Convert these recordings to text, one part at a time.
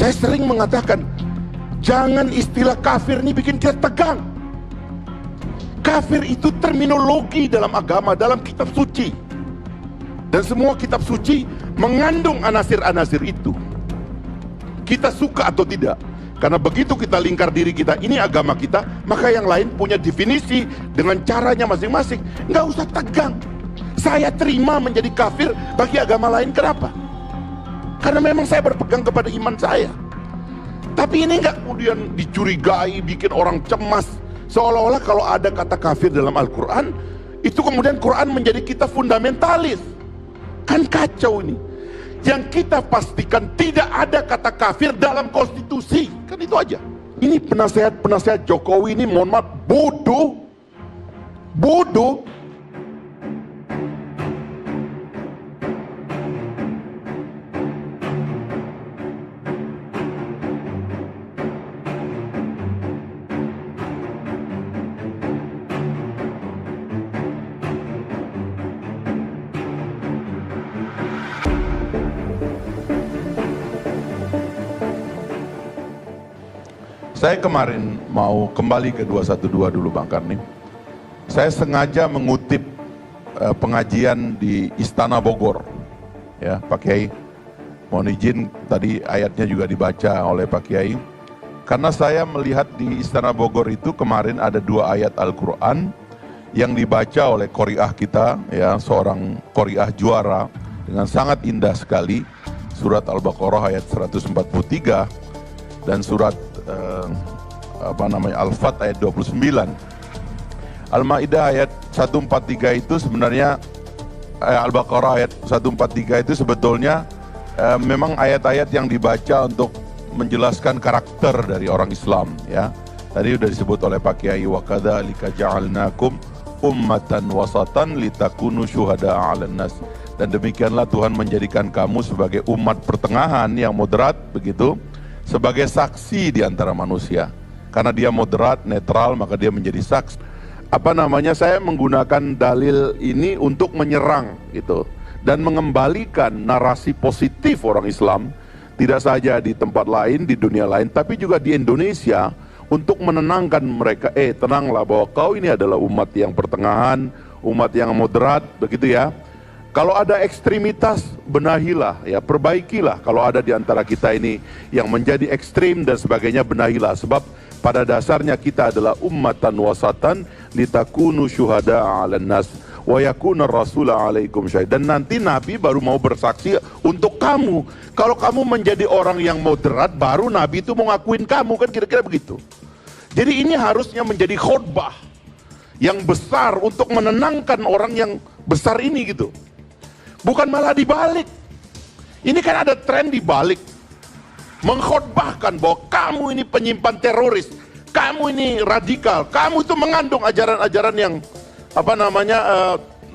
Saya sering mengatakan, jangan istilah kafir ini bikin kita tegang. Kafir itu terminologi dalam agama, dalam kitab suci. Dan semua kitab suci mengandung anasir-anasir itu. Kita suka atau tidak. Karena begitu kita lingkar diri kita, ini agama kita, maka yang lain punya definisi dengan caranya masing-masing. Nggak usah tegang. Saya terima menjadi kafir bagi agama lain, kenapa? Karena memang saya berpegang kepada iman saya. Tapi ini nggak kemudian dicurigai, bikin orang cemas. Seolah-olah kalau ada kata kafir dalam Al-Quran, itu kemudian Quran menjadi kita fundamentalis. Kan kacau ini. Yang kita pastikan tidak ada kata kafir dalam konstitusi. Kan itu aja. Ini penasehat-penasehat Jokowi ini mohon maaf bodoh. Bodoh. Saya kemarin mau kembali ke 212 dulu Bang Karni. Saya sengaja mengutip pengajian di Istana Bogor. Ya, Pak Kiai. Mohon izin tadi ayatnya juga dibaca oleh Pak Kiai. Karena saya melihat di Istana Bogor itu kemarin ada 2 ayat Al-Quran yang dibaca oleh qori'ah kita, ya, seorang qori'ah juara dengan sangat indah sekali. Surat Al-Baqarah ayat 143 dan surat Al-Fat ayat 29. Al-Maidah ayat 143 itu sebenarnya Al-Baqarah ayat 143 itu sebetulnya memang ayat-ayat yang dibaca untuk menjelaskan karakter dari orang Islam, ya. Tadi sudah disebut oleh Pak Kiai, wa kadzalika ja'alnakum ummatan wasatan litakunu syuhada'a 'alan nas. Dan demikianlah Tuhan menjadikan kamu sebagai umat pertengahan yang moderat, begitu, sebagai saksi di antara manusia. Karena dia moderat, netral, maka dia menjadi saksi. Saya menggunakan dalil ini untuk menyerang gitu dan mengembalikan narasi positif orang Islam, tidak saja di tempat lain, di dunia lain, tapi juga di Indonesia, untuk menenangkan mereka. Tenanglah bahwa kau ini adalah umat yang pertengahan, umat yang moderat, begitu ya. Kalau ada ekstremitas, benahilah, ya, perbaikilah. Kalau ada di antara kita ini yang menjadi ekstrim dan sebagainya, benahilah. Sebab pada dasarnya kita adalah ummatan wasatan litakunu syuhada'a 'alan nas wa yakuna rasula 'alaikum syahid. Dan nanti Nabi baru mau bersaksi untuk kamu. Kalau kamu menjadi orang yang moderat, baru Nabi itu mau ngakuin kamu, kan kira-kira begitu. Jadi ini harusnya menjadi khutbah yang besar untuk menenangkan orang yang besar ini gitu. Bukan malah dibalik. Ini kan ada tren dibalik. Mengkhotbahkan bahwa kamu ini penyimpan teroris, kamu ini radikal, kamu itu mengandung ajaran-ajaran yang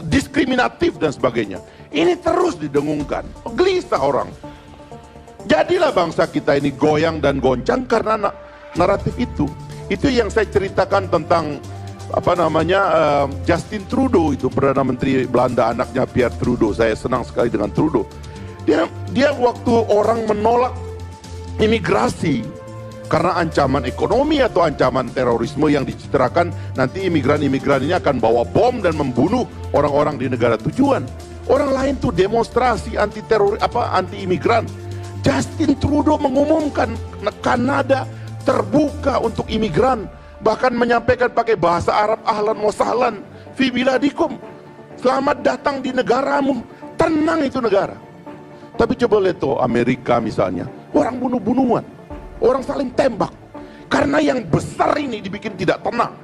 diskriminatif dan sebagainya. Ini terus didengungkan, gelisah orang. Jadilah bangsa kita ini goyang dan goncang karena naratif itu. Itu yang saya ceritakan tentang Justin Trudeau, itu Perdana Menteri Belanda, anaknya Pierre Trudeau. Saya senang sekali dengan Trudeau. Dia waktu orang menolak imigrasi karena ancaman ekonomi atau ancaman terorisme yang dicitrakan, nanti imigran-imigran ini akan bawa bom dan membunuh orang-orang di negara tujuan. Orang lain tuh demonstrasi anti imigran. Justin Trudeau mengumumkan Kanada terbuka untuk imigran. Bahkan menyampaikan pakai bahasa Arab, ahlan wa sahlan fi biladikum, selamat datang di negaramu. Tenang itu negara. Tapi coba lihat tuh Amerika misalnya, orang bunuh-bunuhan, orang saling tembak karena yang besar ini dibikin tidak tenang.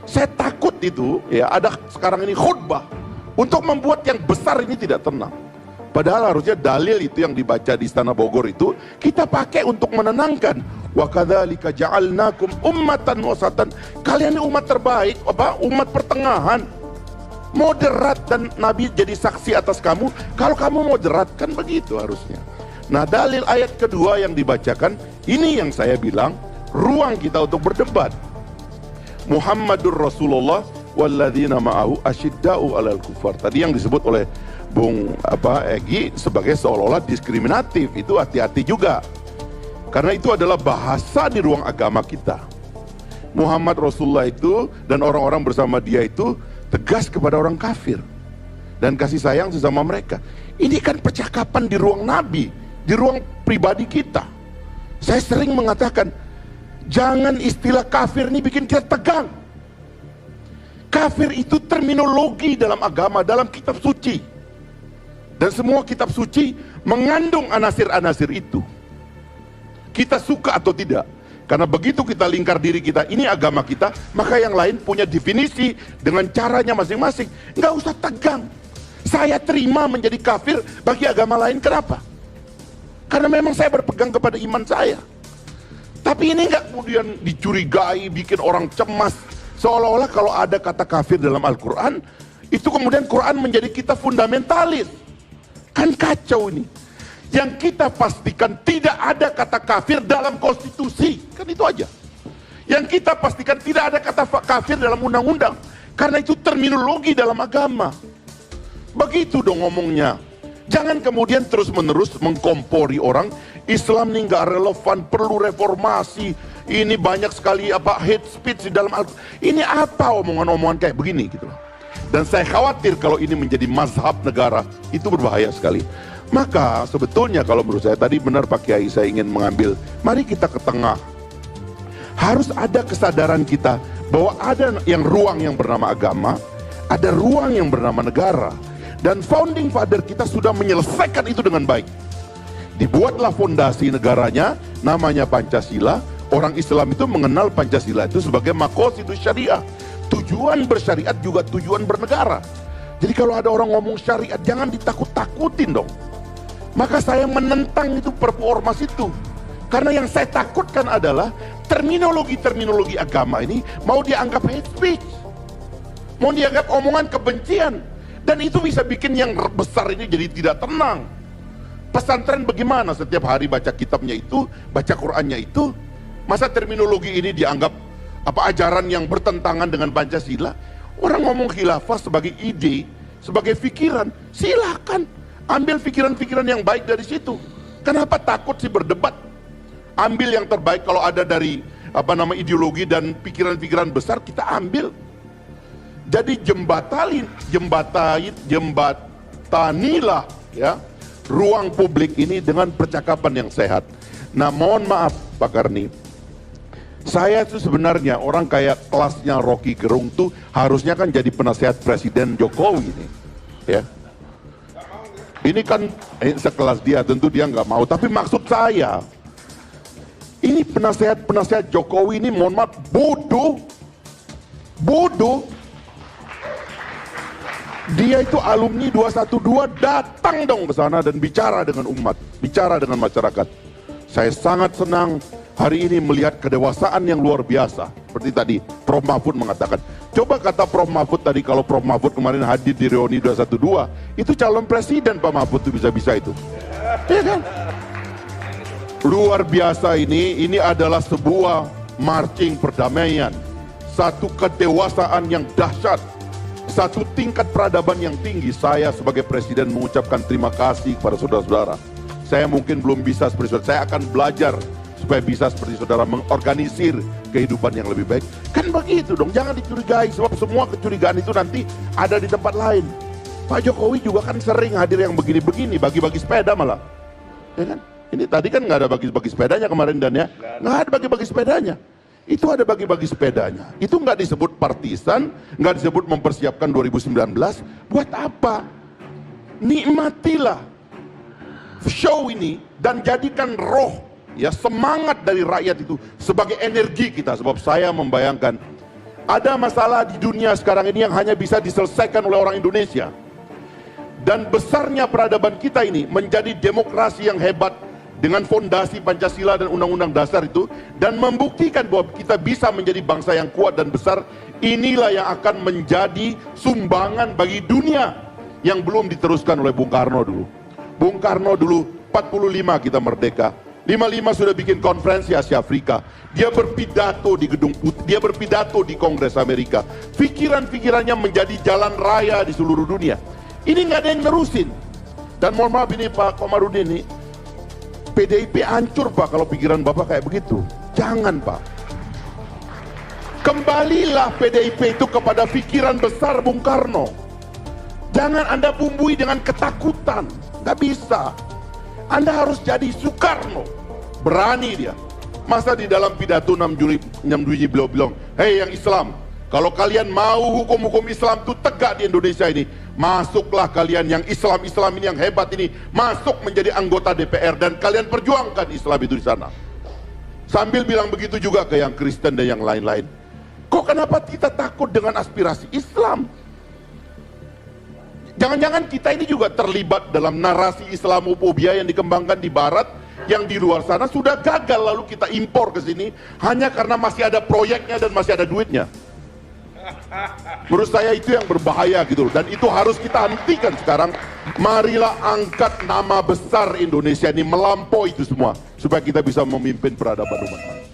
Saya takut itu, ya, ada sekarang ini khutbah untuk membuat yang besar ini tidak tenang. Padahal harusnya dalil itu yang dibaca di Istana Bogor itu kita pakai untuk menenangkan. Wa kadzalika ja'alnakum ummatan wasatan. Kalian ini umat terbaik, umat pertengahan, moderat, dan Nabi jadi saksi atas kamu. Kalau kamu moderat, kan begitu harusnya. Nah, dalil ayat kedua yang dibacakan ini yang saya bilang ruang kita untuk berdebat. Muhammadur Rasulullah walladzina ma'ahu asyidda'u 'alal kufar. Tadi yang disebut oleh Bung Egy sebagai seolah-olah diskriminatif, itu hati-hati juga. Karena itu adalah bahasa di ruang agama kita. Muhammad Rasulullah itu dan orang-orang bersama dia itu tegas kepada orang kafir dan kasih sayang sesama mereka. Ini kan percakapan di ruang nabi, di ruang pribadi kita. Saya sering mengatakan, jangan istilah kafir ini bikin kita tegang. Kafir itu terminologi dalam agama, dalam kitab suci. Dan semua kitab suci mengandung anasir-anasir itu. Kita suka atau tidak, karena begitu kita lingkar diri kita, ini agama kita, maka yang lain punya definisi dengan caranya masing-masing. Nggak usah tegang. Saya terima menjadi kafir bagi agama lain, kenapa? Karena memang saya berpegang kepada iman saya. Tapi ini nggak kemudian dicurigai, bikin orang cemas, seolah-olah kalau ada kata kafir dalam Al-Quran, itu kemudian Quran menjadi kita fundamentalis. Kan kacau ini. Yang kita pastikan tidak ada kata kafir dalam konstitusi, kan itu aja. Yang kita pastikan tidak ada kata kafir dalam undang-undang, karena itu terminologi dalam agama. Begitu dong ngomongnya. Jangan kemudian terus-menerus mengkompori orang, Islam ini nggak relevan, perlu reformasi, ini banyak sekali hate speech di dalam Al-Quran. Ini apa omongan-omongan kayak begini gitu loh. Dan saya khawatir kalau ini menjadi mazhab negara, itu berbahaya sekali. Maka sebetulnya kalau menurut saya, tadi benar Pak Kiai, saya ingin mengambil, mari kita ke tengah. Harus ada kesadaran kita bahwa ada ruang yang bernama agama, ada ruang yang bernama negara. Dan founding father kita sudah menyelesaikan itu dengan baik. Dibuatlah fondasi negaranya, namanya Pancasila. Orang Islam itu mengenal Pancasila itu sebagai maqasidus syariah. Tujuan bersyariat juga tujuan bernegara. Jadi kalau ada orang ngomong syariat, jangan ditakut-takutin dong. Maka saya menentang itu Perpu Ormas itu. Karena yang saya takutkan adalah terminologi-terminologi agama ini mau dianggap hate speech, mau dianggap omongan kebencian. Dan itu bisa bikin yang besar ini jadi tidak tenang. Pesantren bagaimana setiap hari baca kitabnya itu, baca Qur'annya itu, masa terminologi ini dianggap ajaran yang bertentangan dengan Pancasila? Orang ngomong khilafah sebagai ide, sebagai pikiran, silakan ambil pikiran-pikiran yang baik dari situ. Kenapa takut sih berdebat? Ambil yang terbaik, kalau ada dari ideologi dan pikiran-pikiran besar, kita ambil. Jadi jembatanilah ya ruang publik ini dengan percakapan yang sehat. Nah, mohon maaf Pak Karni, saya itu sebenarnya orang kayak kelasnya Rocky Gerung tuh harusnya kan jadi penasehat Presiden Jokowi nih, ya. Ini kan sekelas dia, tentu dia nggak mau. Tapi maksud saya, ini penasehat Jokowi ini mohon maaf bodoh. Dia itu alumni 212, datang dong ke sana dan bicara dengan umat, bicara dengan masyarakat. Saya sangat senang hari ini melihat kedewasaan yang luar biasa. Seperti tadi Prof Mahfud mengatakan. Coba kata Prof Mahfud tadi, kalau Prof Mahfud kemarin hadir di reuni 212, itu calon presiden Pak Mahfud tuh bisa-bisa itu. Iya kan? Luar biasa ini adalah sebuah marching perdamaian. Satu kedewasaan yang dahsyat. Satu tingkat peradaban yang tinggi. Saya sebagai presiden mengucapkan terima kasih kepada saudara-saudara. Saya mungkin belum bisa seperti saudara, saya akan belajar supaya bisa seperti saudara mengorganisir kehidupan yang lebih baik. Kan begitu dong, jangan dicurigai, sebab semua kecurigaan itu nanti ada di tempat lain. Pak Jokowi juga kan sering hadir yang begini-begini, bagi-bagi sepeda malah, ya kan? Ini tadi kan nggak ada bagi-bagi sepedanya kemarin dan ya, nggak ada bagi-bagi sepedanya. Itu ada bagi-bagi sepedanya. Itu nggak disebut partisan, nggak disebut mempersiapkan 2019. Buat apa? Nikmatilah show ini dan jadikan roh, ya, semangat dari rakyat itu sebagai energi kita. Sebab saya membayangkan ada masalah di dunia sekarang ini yang hanya bisa diselesaikan oleh orang Indonesia. Dan besarnya peradaban kita ini menjadi demokrasi yang hebat dengan fondasi Pancasila dan Undang-Undang Dasar itu, dan membuktikan bahwa kita bisa menjadi bangsa yang kuat dan besar. Inilah yang akan menjadi sumbangan bagi dunia yang belum diteruskan oleh Bung Karno dulu. Bung Karno dulu 45 kita merdeka, 55 sudah bikin konferensi Asia Afrika. Dia berpidato di Gedung Putih, dia berpidato di Kongres Amerika. Pikiran-pikirannya menjadi jalan raya di seluruh dunia. Ini nggak ada yang nerusin. Dan mohon maaf ini Pak Komarudin ini, PDIP hancur Pak kalau pikiran Bapak kayak begitu. Jangan Pak. Kembalilah PDIP itu kepada pikiran besar Bung Karno. Jangan Anda bumbui dengan ketakutan. Nggak bisa. Anda harus jadi Soekarno. Berani dia. Masa di dalam pidato 6 Juli beliau bilang, hei yang Islam, kalau kalian mau hukum-hukum Islam itu tegak di Indonesia ini, masuklah kalian yang Islam ini yang hebat ini, masuk menjadi anggota DPR dan kalian perjuangkan Islam itu di sana. Sambil bilang begitu juga ke yang Kristen dan yang lain-lain. Kok kenapa kita takut dengan aspirasi Islam? Jangan-jangan kita ini juga terlibat dalam narasi Islamofobia yang dikembangkan di Barat, yang di luar sana sudah gagal lalu kita impor ke sini hanya karena masih ada proyeknya dan masih ada duitnya. Menurut saya itu yang berbahaya gitu, dan itu harus kita hentikan sekarang. Marilah angkat nama besar Indonesia ini melampaui itu semua supaya kita bisa memimpin peradaban umat manusia.